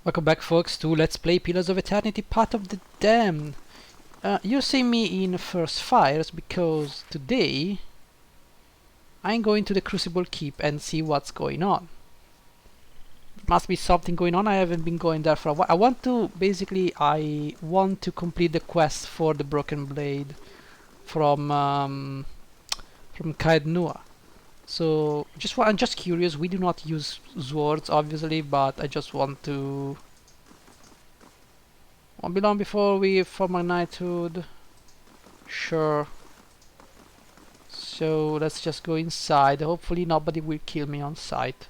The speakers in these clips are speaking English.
Welcome back, folks, to Let's Play Pillars of Eternity, Path of the Damned. You see me in First Fires because today I'm going to the Crucible Keep and see what's going on. Must be something going on. I haven't been going there for a while. I want to complete the quest for the Broken Blade from Caed Nua. So I'm just curious. We do not use swords, obviously, but I just want to. Won't be long before we form a knighthood. Sure. So let's just go inside. Hopefully nobody will kill me on sight.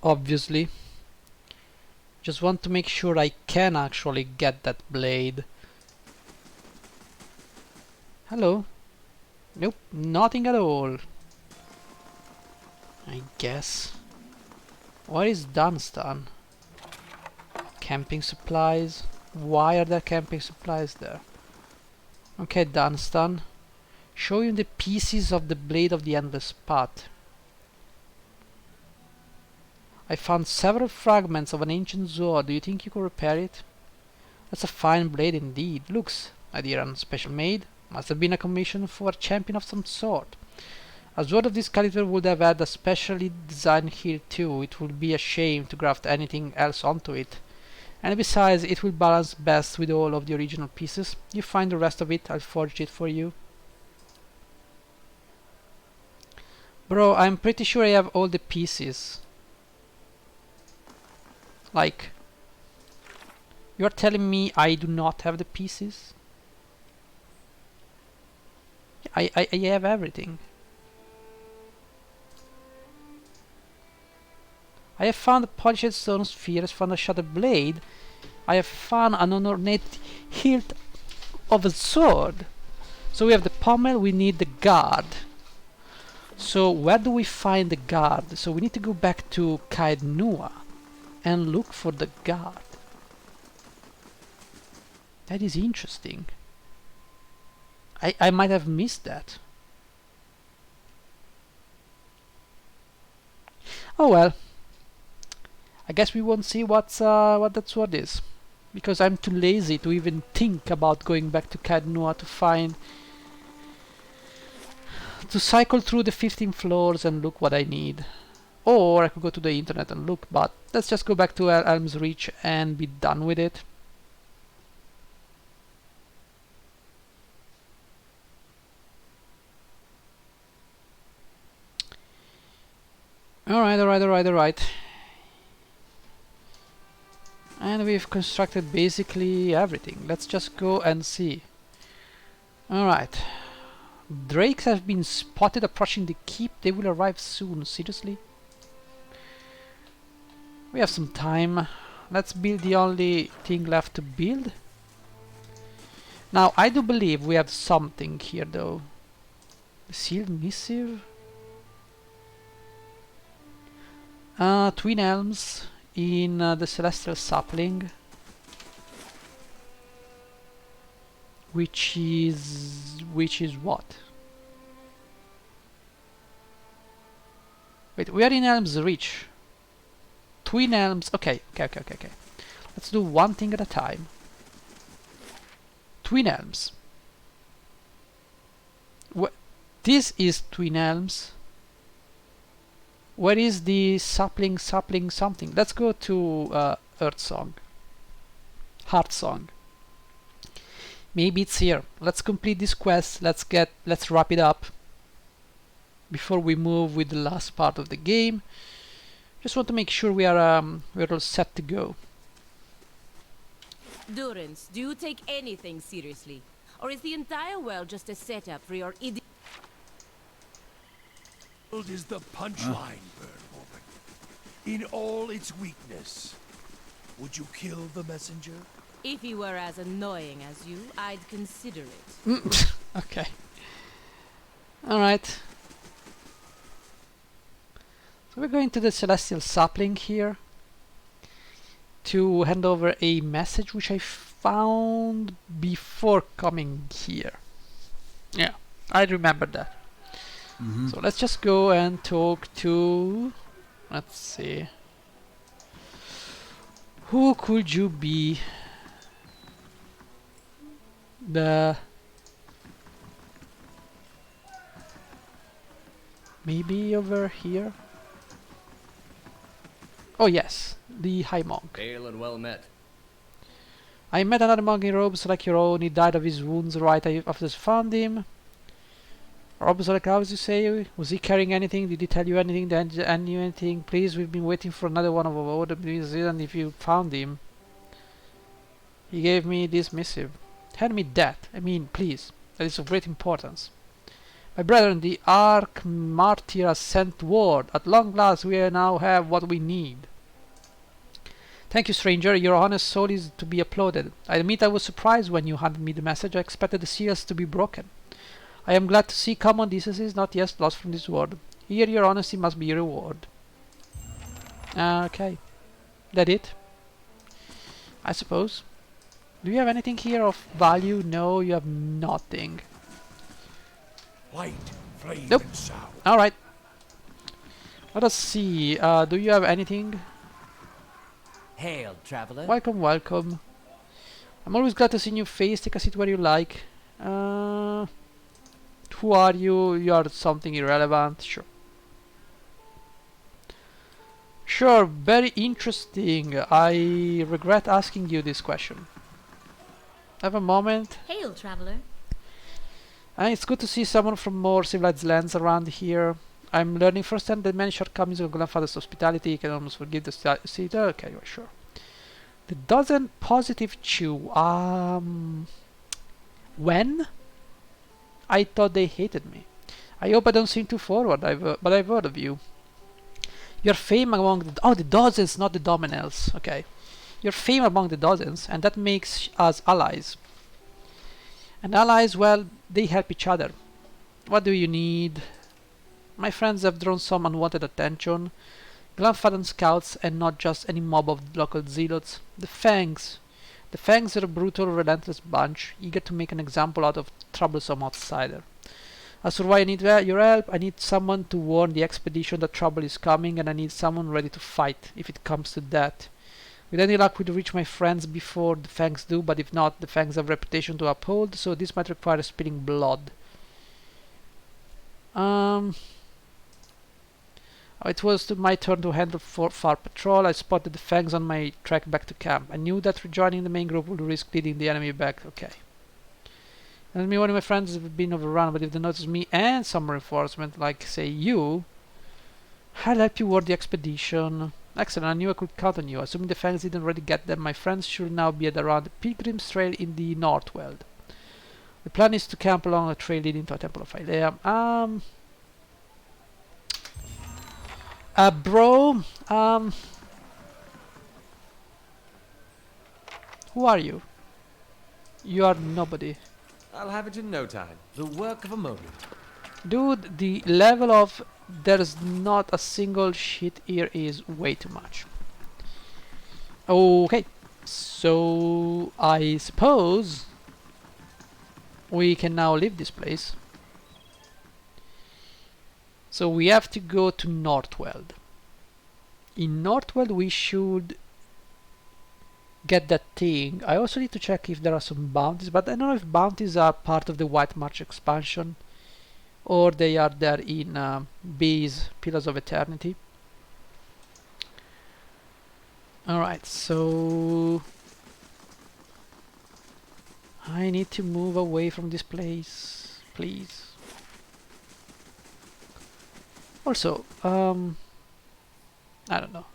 Obviously. Just want to make sure I can actually get that blade. Hello? Nope, nothing at all. I guess. What is Dunstan? Camping supplies? Why are there camping supplies there? Okay, Dunstan. Show you the pieces of the blade of the endless path. I found several fragments of an ancient sword. Do you think you could repair it? That's a fine blade indeed. Looks, my dear, and special made. Must have been a commission for a champion of some sort. A sword of this caliber would have had a specially designed hilt too. It would be a shame to graft anything else onto it. And besides, it will balance best with all of the original pieces. You find the rest of it, I'll forge it for you. Bro, I'm pretty sure I have all the pieces. Like, you're telling me I do not have the pieces? I have everything. I have found a polished stone sphere, I have found a shattered blade, I have found an ornate hilt of a sword. So we have the pommel, we need the guard. So where do we find the guard? So we need to go back to Caed Nua and look for the guard. That is interesting. I might have missed that. Oh well. I guess we won't see what that sword is, because I'm too lazy to even think about going back to Caed Nua to cycle through the 15 floors and look what I need. Or I could go to the internet and look, but let's just go back to Elm's Reach and be done with it. Alright. And we've constructed basically everything. Let's just go and see. Alright. Drakes have been spotted approaching the keep. They will arrive soon. Seriously? We have some time. Let's build the only thing left to build. Now, I do believe we have something here though. The sealed missive? Twin elms in the celestial sapling, which is what? Wait, we are in Elm's Reach. Twin elms. Okay. Let's do one thing at a time. Twin elms. This is Twin elms. Where is the sapling something? Let's go to Heart Song. Maybe it's here. Let's complete this quest. Let's wrap it up before we move with the last part of the game. Just want to make sure we're all set to go. Durance, do you take anything seriously? Or is the entire world just a setup for your idiot? Is the punchline, bird woman. In all its weakness. Would you kill the messenger? If he were as annoying as you, I'd consider it. Okay. Alright. So we're going to the Celestial Sapling here to hand over a message which I found before coming here. Yeah, I remember that. So let's just go and talk to... Let's see. Who could you be? The... Maybe over here? Oh yes, the High Monk. Hail and well met. I met another monk in robes like your own. He died of his wounds right after I found him. Robes like ours, you say? Was he carrying anything? Did he tell you anything? Did he knew anything? Please, we've been waiting for another one of our order, and if you found him. He gave me this missive. Hand me that. I mean, please. That is of great importance. My brethren, the Arch Martyr has sent word. At long last, we now have what we need. Thank you, stranger. Your honest soul is to be applauded. I admit I was surprised when you handed me the message. I expected the seals to be broken. I am glad to see common decency is not yet lost from this world. Here your honesty must be your reward. Okay. That it? I suppose. Do you have anything here of value? No, you have nothing. Light, flame, Nope. and sound. Alright. Let us see. Do you have anything? Hail, traveler. Welcome, welcome. I'm always glad to see new face. Take a seat where you like. Who are you? You are something irrelevant. Sure. Sure, very interesting. I regret asking you this question. Have a moment. Hail, traveler. It's good to see someone from more civilized lands around here. I'm learning firsthand that many shortcomings of grandfather's hospitality. You can almost forgive the city. Okay, well, sure. The dozen positive chew. When? I thought they hated me. I hope I don't seem too forward, but I've heard of you. Your fame among the dozens, not the dominels. Okay. Your fame among the dozens, and that makes us allies. And allies, well, they help each other. What do you need? My friends have drawn some unwanted attention. Grandfather scouts and not just any mob of local zealots. The Fangs. The Fangs are a brutal, relentless bunch, eager to make an example out of troublesome outsider. As for why I need your help, I need someone to warn the expedition that trouble is coming, and I need someone ready to fight, if it comes to that. With any luck, we'll reach my friends before the Fangs do, but if not, the Fangs have a reputation to uphold, so this might require spilling blood. It was my turn to handle far patrol. I spotted the Fangs on my trek back to camp. I knew that rejoining the main group would risk leading the enemy back. Okay. And me, one of my friends have been overrun, but if they notice me and some reinforcement, like say you, I'll help you ward the expedition. Excellent, I knew I could count on you. Assuming the Fangs didn't already get them, my friends should now be at around the Pilgrim's Trail in the Northweld. The plan is to camp along a trail leading to a temple of Ilea. Bro, who are you? You are nobody. I'll have it in no time. The work of a moment. Dude, the level of there's not a single shit here is way too much. Okay, so I suppose we can now leave this place. So we have to go to Northweld. In Northweld we should get that thing. I also need to check if there are some bounties, but I don't know if bounties are part of the White March expansion or they are there in B's Pillars of Eternity. Alright, so I need to move away from this place, please. Also, I don't know.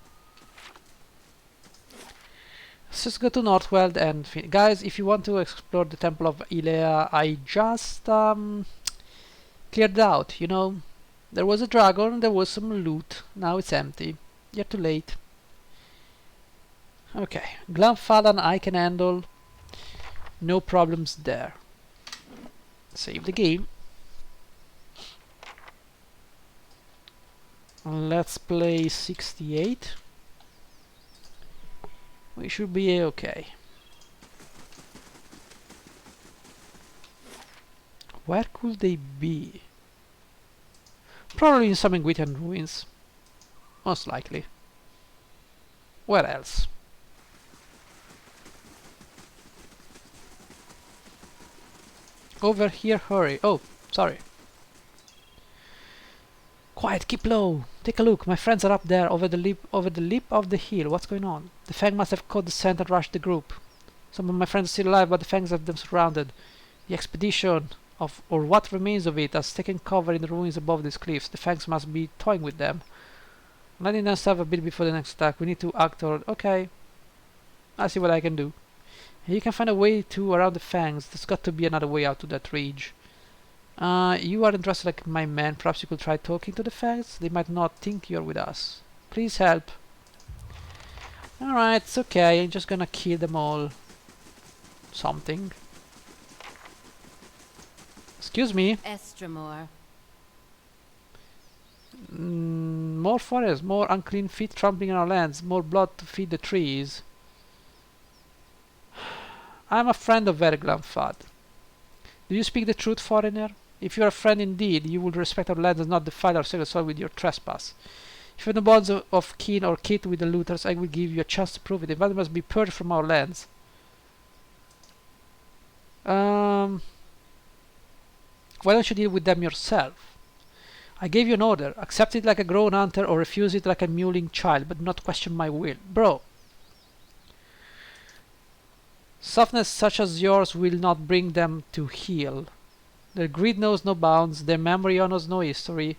Let's just go to Northweld and guys, if you want to explore the Temple of Ilea, I just cleared out, you know. There was a dragon, there was some loot, now it's empty. You're too late. Okay, Glamfadan I can handle. No problems there. Save the game. Let's play 68. We should be okay. Where could they be? Probably in some Ingwitian ruins. Most likely. Where else? Over here, hurry. Oh, sorry. Quiet, keep low. Take a look. My friends are up there, over the lip of the hill. What's going on? The Fang must have caught the scent and rushed the group. Some of my friends are still alive, but the Fangs have them surrounded. The expedition, or what remains of it, has taken cover in the ruins above these cliffs. The Fangs must be toying with them. Letting them starve a bit before the next attack. We need to act or... Okay. I'll see what I can do. You can find a way to around the Fangs. There's got to be another way out to that ridge. You are interested like my man. Perhaps you could try talking to the Fangs. They might not think you're with us. Please help. Alright, it's okay. I'm just gonna kill them all. Something. Excuse me. Estremor. More forest, more unclean feet trampling on our lands, more blood to feed the trees. I am a friend of Verglamfad. Do you speak the truth, foreigner? If you are a friend indeed, you will respect our lands and not defile our sacred soil with your trespass. If you have no bonds of kin or kith with the looters, I will give you a chance to prove it. The invaders must be purged from our lands. Why don't you deal with them yourself? I gave you an order. Accept it like a grown hunter or refuse it like a mewling child, but do not question my will. Bro. Softness such as yours will not bring them to heel. Their greed knows no bounds, their memory honors no history.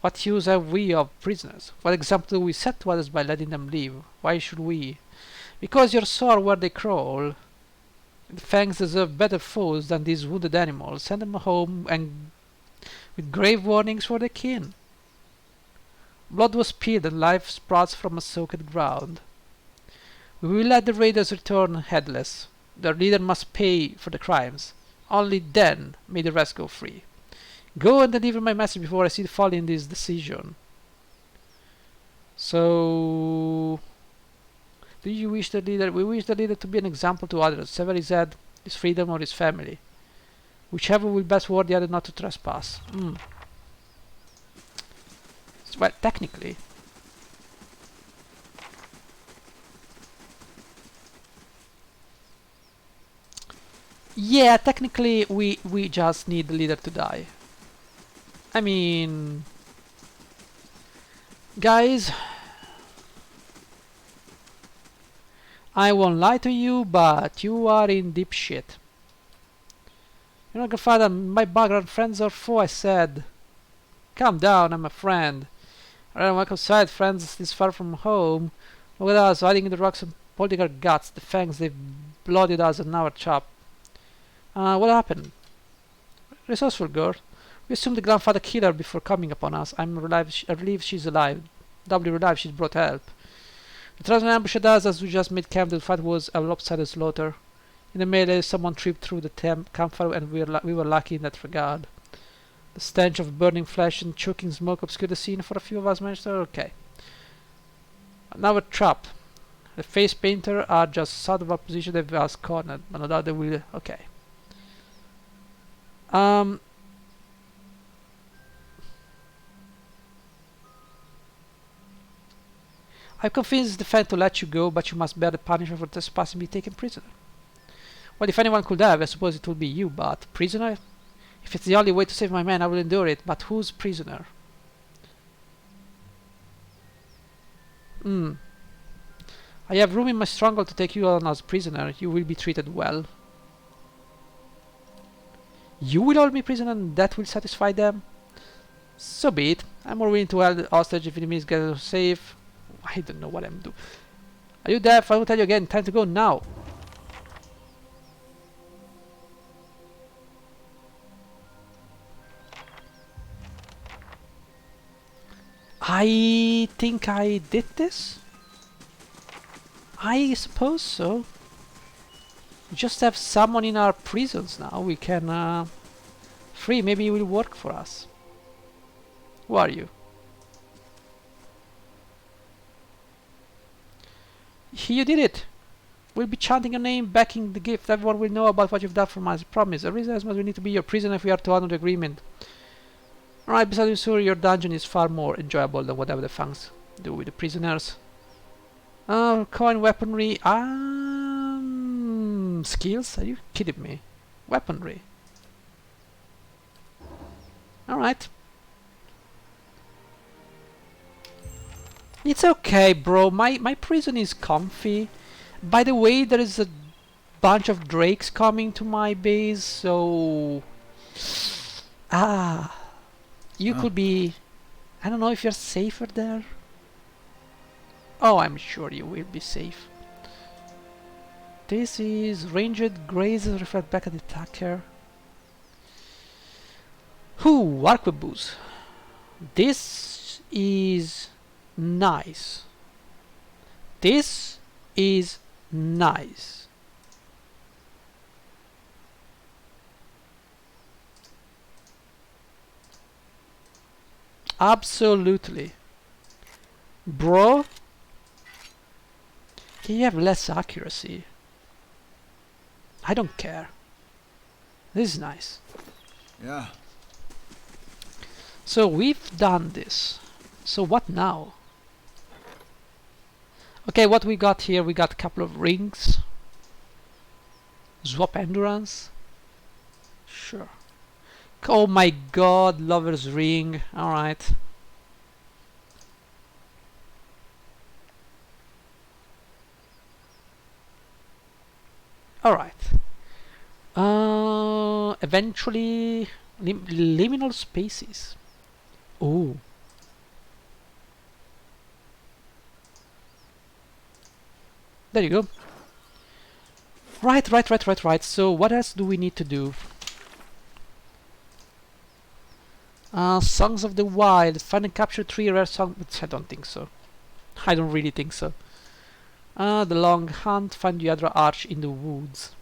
What use have we of prisoners? What example do we set to others by letting them live? Why should we? Because you're sore where they crawl. The Fangs deserve better foes than these wounded animals. Send them home and with grave warnings for their kin. Blood was spilled and life sprouts from a soaked ground. We will let the raiders return headless. Their leader must pay for the crimes. Only then may the rest go free. Go and deliver my message before I see folly in this decision. So... do you wish the leader... We wish the leader to be an example to others, sever his head, his freedom or his family. Whichever will best warn the other not to trespass. Well, technically... yeah, technically we just need the leader to die. I mean... guys... I won't lie to you, but you are in deep shit. You're not gonna find my background friends or foe, I said. Calm down, I'm a friend. Alright, welcome outside, friends this far from home. Look at us, hiding in the rocks and holding our guts. The Fangs, they've blooded us and now we're chopped. What happened? Resourceful girl. We assumed the grandfather killed her before coming upon us. I'm relieved she's alive. Doubly relieved she's brought help. The tribesmen ambushed us as we just made camp. The fight was a lopsided slaughter. In the melee, someone tripped through the campfire and we were lucky in that regard. The stench of burning flesh and choking smoke obscured the scene for a few of us managed to... okay. Now a trap. The face painter are just south of our position. They've us cornered. But no doubt they will... okay. I'm convinced the Fan to let you go, but you must bear the punishment for trespassing and be taken prisoner. Well, if anyone could have, I suppose it would be you, but prisoner? If it's the only way to save my man, I will endure it, but who's prisoner? I have room in my stronghold to take you on as prisoner. You will be treated well. You will hold me prisoner and that will satisfy them? So be it. I'm more willing to hold the hostage if enemies get safe. I don't know what I'm doing. Are you deaf? I will tell you again. Time to go now. I think I did this? I suppose so. We just have someone in our prisons now. We can free. Maybe it will work for us. Who are you? You did it. We'll be chanting your name, backing the gift. Everyone will know about what you've done for us. Promise. The reason is we need to be your prisoner if we are to honor the agreement. Alright, besides sure your dungeon is far more enjoyable than whatever the fangs do with the prisoners. Coin weaponry. Skills? Are you kidding me? Weaponry. Alright. It's okay, bro. My prison is comfy. By the way, there is a bunch of drakes coming to my base, so... You could be... I don't know if you're safer there. Oh, I'm sure you will be safe. This is ranged grazes reflect back at the attacker. Arquebus. This is nice. This is nice. Absolutely. Bro, can you have less accuracy? I don't care. This is nice. Yeah. So we've done this. So what now? Okay, what we got here, we got a couple of rings. Swap endurance. Sure. Oh my god, lover's ring. Alright. Alright. Eventually liminal spaces. Oh. There you go. Right. So what else do we need to do? Songs of the Wild. Find and capture 3 rare songs. I don't think so. I don't really think so. The Long Hunt. Find the other arch in the woods.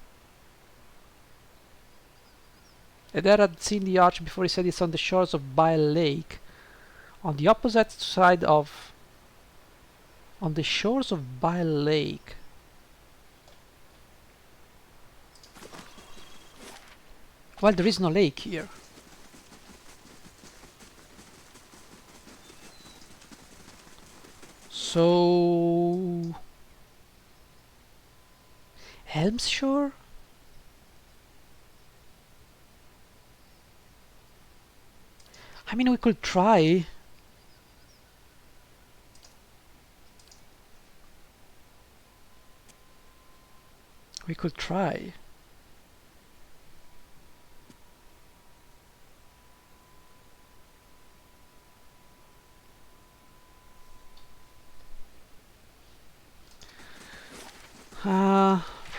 Adair had seen the arch before. He said it's on the shores of Bile Lake. On the opposite side of... On the shores of Bile Lake. Well, there is no lake here. So... Helm's Shore? I mean, we could try. We could try.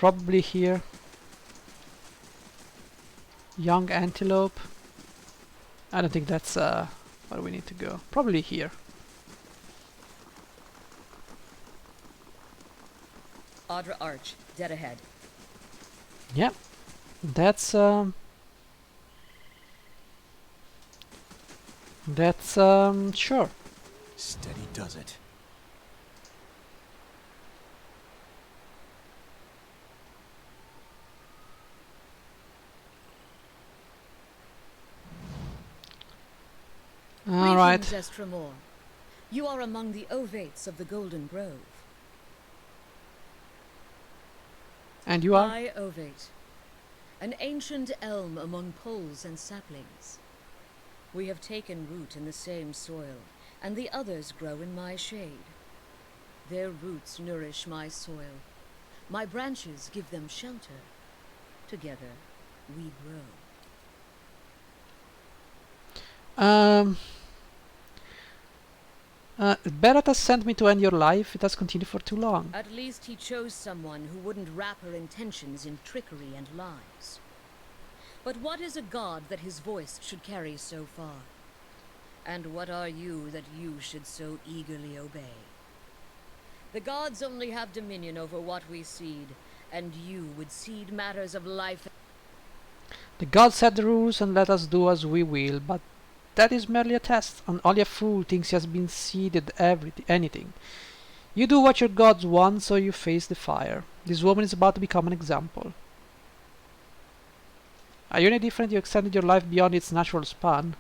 Probably here. Young antelope. I don't think that's where we need to go. Probably here. Audra Arch, dead ahead. Yeah. That's sure. Steady does it. All right. Greetings, Estremor. You are among the ovates of the Golden Grove. And you are? I ovate, an ancient elm among poles and saplings. We have taken root in the same soil, and the others grow in my shade. Their roots nourish my soil. My branches give them shelter. Together, we grow. Barrett has sent me to end your life. It has continued for too long. At least he chose someone who wouldn't wrap her intentions in trickery and lies. But what is a god that his voice should carry so far? And what are you that you should so eagerly obey? The gods only have dominion over what we seed, and you would seed matters of life. The gods set the rules and let us do as we will, but that is merely a test, and only a fool thinks he has been seeded anything. You do what your gods want, so you face the fire. This woman is about to become an example. Are you any different? You extended your life beyond its natural span.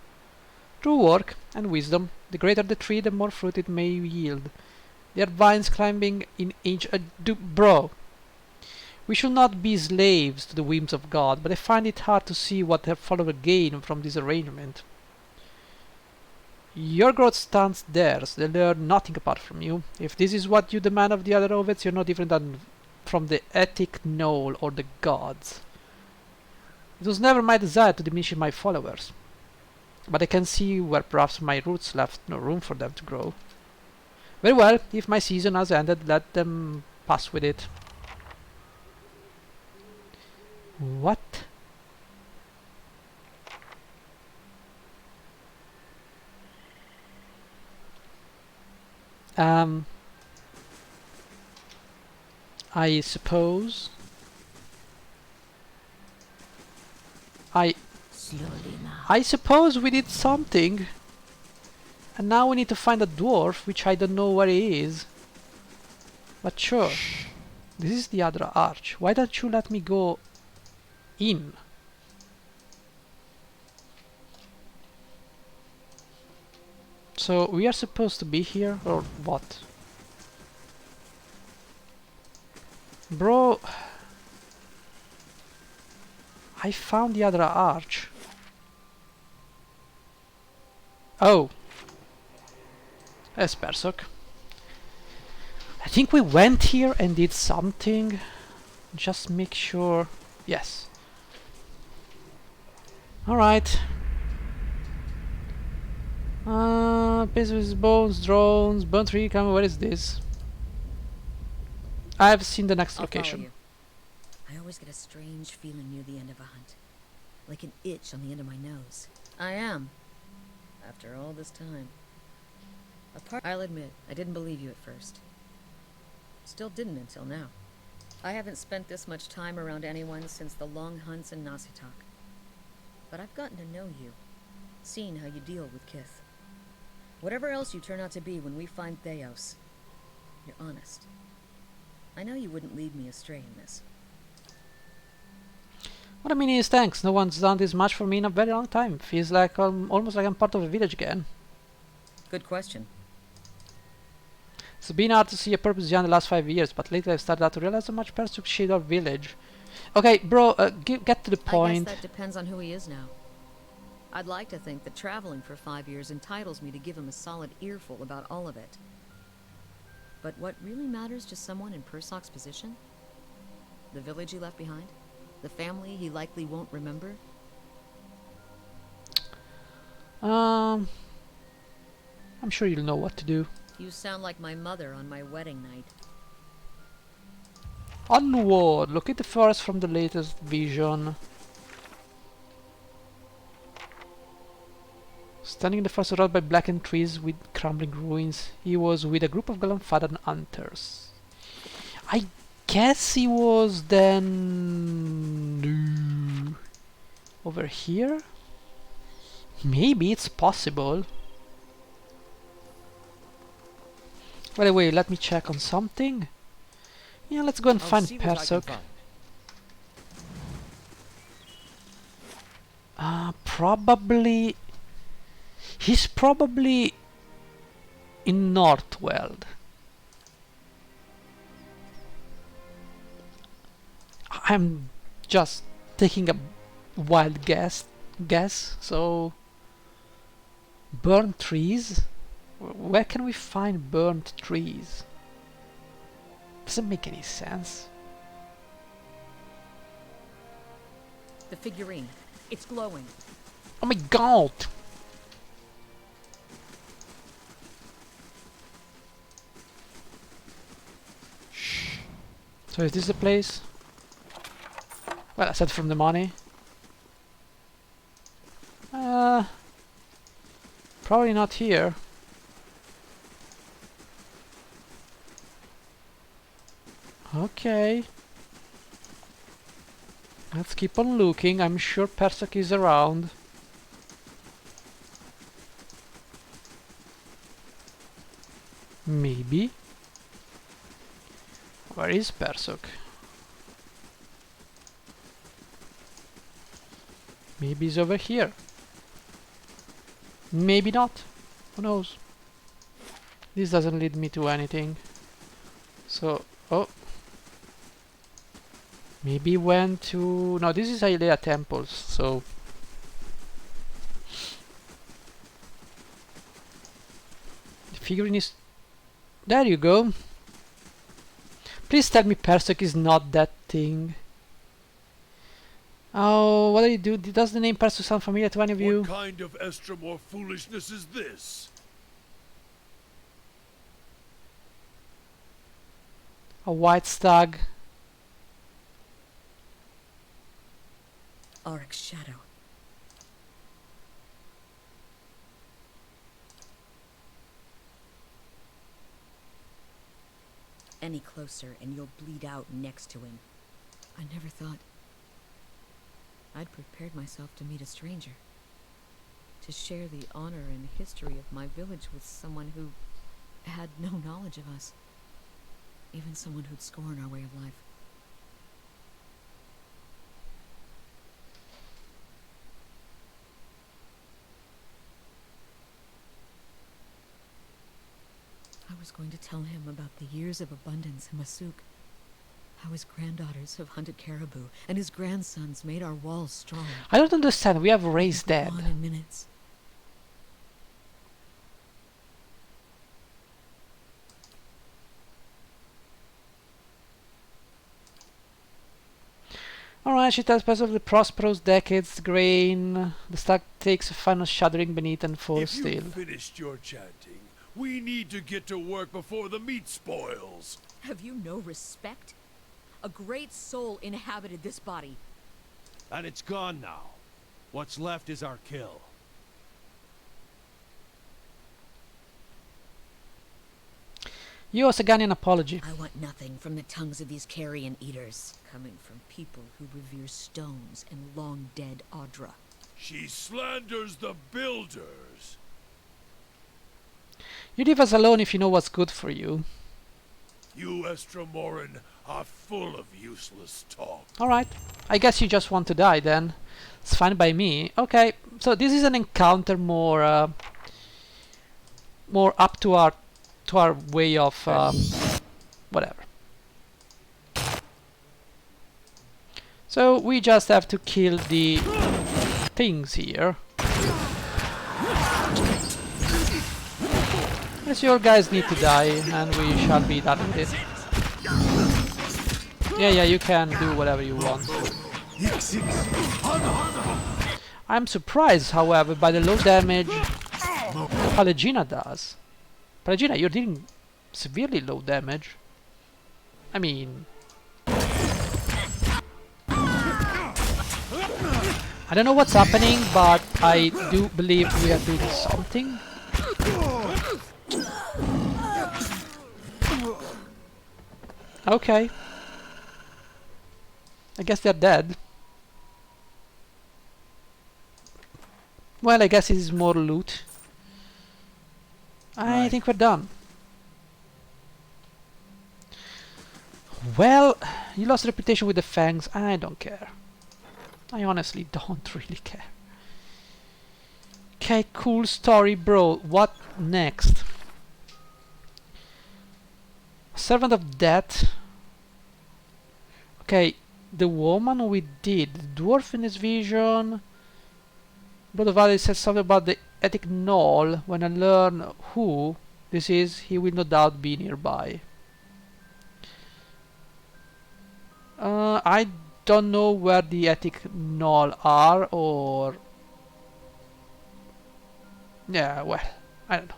Through work and wisdom, the greater the tree, the more fruit it may yield. There are vines climbing in bro! We should not be slaves to the whims of God, but I find it hard to see what their follower gain from this arrangement. Your growth stands theirs, they learn nothing apart from you. If this is what you demand of the other Ovids, you're no different than from the Ethic Knoll or the gods. It was never my desire to diminish my followers, but I can see where perhaps my roots left no room for them to grow. Very well, if my season has ended, let them pass with it. What? I suppose Slowly now. I suppose we did something. And now we need to find a dwarf, which I don't know where he is. But sure. This is the other arch. Why don't you let me go in? So we are supposed to be here, or what? Bro, I found the other arch. Oh, that's Persoq. I think we went here and did something. Just make sure. Yes. Alright. Pieces, bones, drones, burnt tree, come. Where is this? I've seen the next I'll follow location. you. I always get a strange feeling near the end of a hunt. Like an itch on the end of my nose. I am. After all this time. I'll admit, I didn't believe you at first. Still didn't until now. I haven't spent this much time around anyone since the long hunts in Nasitak. But I've gotten to know you. Seen how you deal with Kith. Whatever else you turn out to be when we find Theos, you're honest. I know you wouldn't lead me astray in this. What I mean is thanks. No one's done this much for me in a very long time. Feels like almost like I'm part of a village again. Good question. It's been hard to see a purpose beyond the last 5 years, but lately I've started out to realize how much Persoq shaped our village. Okay, bro, get to the point. I guess that depends on who he is now. I'd like to think that traveling for 5 years entitles me to give him a solid earful about all of it. But what really matters to someone in Persoq's position? The village he left behind? The family he likely won't remember? I'm sure you'll know what to do. You sound like my mother on my wedding night. Onward! Locate the forest from the latest vision. Standing in the forest surrounded by blackened trees with crumbling ruins, he was with a group of Galanfadan hunters. I guess he was then over here? Maybe it's possible. By the way, let me check on something. Yeah, let's go and I'll find see what I can Persoq. find. Probably... He's probably in Northweld. I'm just taking a wild guess, so... Burnt trees? Where can we find burnt trees? Doesn't make any sense. The figurine. It's glowing. Oh my god! So is this the place? Well, aside from the money. Probably not here. Okay. Let's keep on looking. I'm sure Persoq is around. Maybe. Where is Persoq? Maybe he's over here. Maybe not. Who knows? This doesn't lead me to anything. So, oh. Maybe went to... No, this is Ailea temples, so... The figurine is... There you go. Please tell me Persoq is not that thing. Oh, what do you do? Does the name Persoq sound familiar to any of you? What kind of Estromor foolishness is this? A white stag. Auric's shadow. Any closer and you'll bleed out next to him. I never thought I'd prepared myself to meet a stranger. To share the honor and history of my village with someone who had no knowledge of us. Even someone who'd scorn our way of life. I was going to tell him about the years of abundance in Persoq. How his granddaughters have hunted caribou, and his grandsons made our walls strong. I don't understand. We have raised dead. On in minutes. Alright, she tells Persoq of the prosperous decades, grain. The stag takes a final shuddering beneath and falls If you've still. finished your chanting, we need to get to work before the meat spoils. Have you no respect? A great soul inhabited this body. And it's gone now. What's left is our kill. You owe Sagani an apology. I want nothing from the tongues of these carrion eaters, coming from people who revere stones and long-dead Audra. She slanders the builders. You leave us alone if you know what's good for you. You Estromoran are full of useless talk. Alright, I guess you just want to die then. It's fine by me. Okay, so this is an encounter more more up to our way of whatever. So we just have to kill the things here. Yes, your guys need to die, and we shall be done with it. Yeah, you can do whatever you want. I'm surprised, however, by the low damage Pallegina does. Pallegina, you're dealing severely low damage. I mean... I don't know what's happening, but I do believe we are doing something. Okay. I guess they're dead. Well, I guess it is more loot. I think we're done. Well, you lost reputation with the fangs. I don't care. I honestly don't really care. Okay, cool story, bro. What next? Servant of Death. Okay, the woman we did. The dwarf in his vision. Blood of Valley says something about the Ethic Knoll. When I learn who this is, he will no doubt be nearby. I don't know where the Ethic Knoll are, or... Yeah, well, I don't know.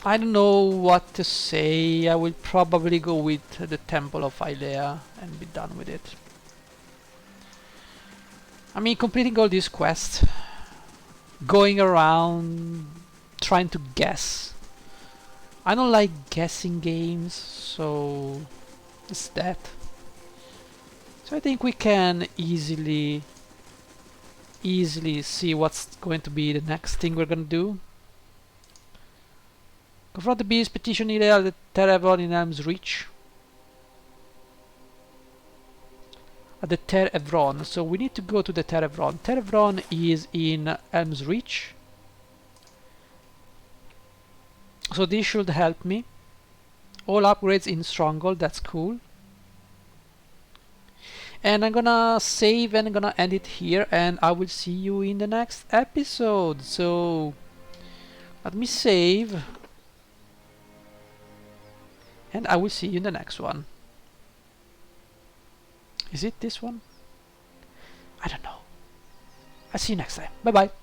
I don't know what to say. I will probably go with the Temple of Ailea and be done with it. I mean, completing all these quests, going around trying to guess. I don't like guessing games, so it's that. So I think we can easily see what's going to be the next thing we're gonna do. Confront the beast, petition Ilea the Terravon in Elm's Reach. at the Ter Evron. So we need to go to the Ter Evron. Ter Evron is in Elm's Reach. So this should help me. All upgrades in Stronghold, that's cool. And I'm gonna save and I'm gonna end it here, and I will see you in the next episode. So let me save, and I will see you in the next one. Is it this one? I don't know. I'll see you next time. Bye bye.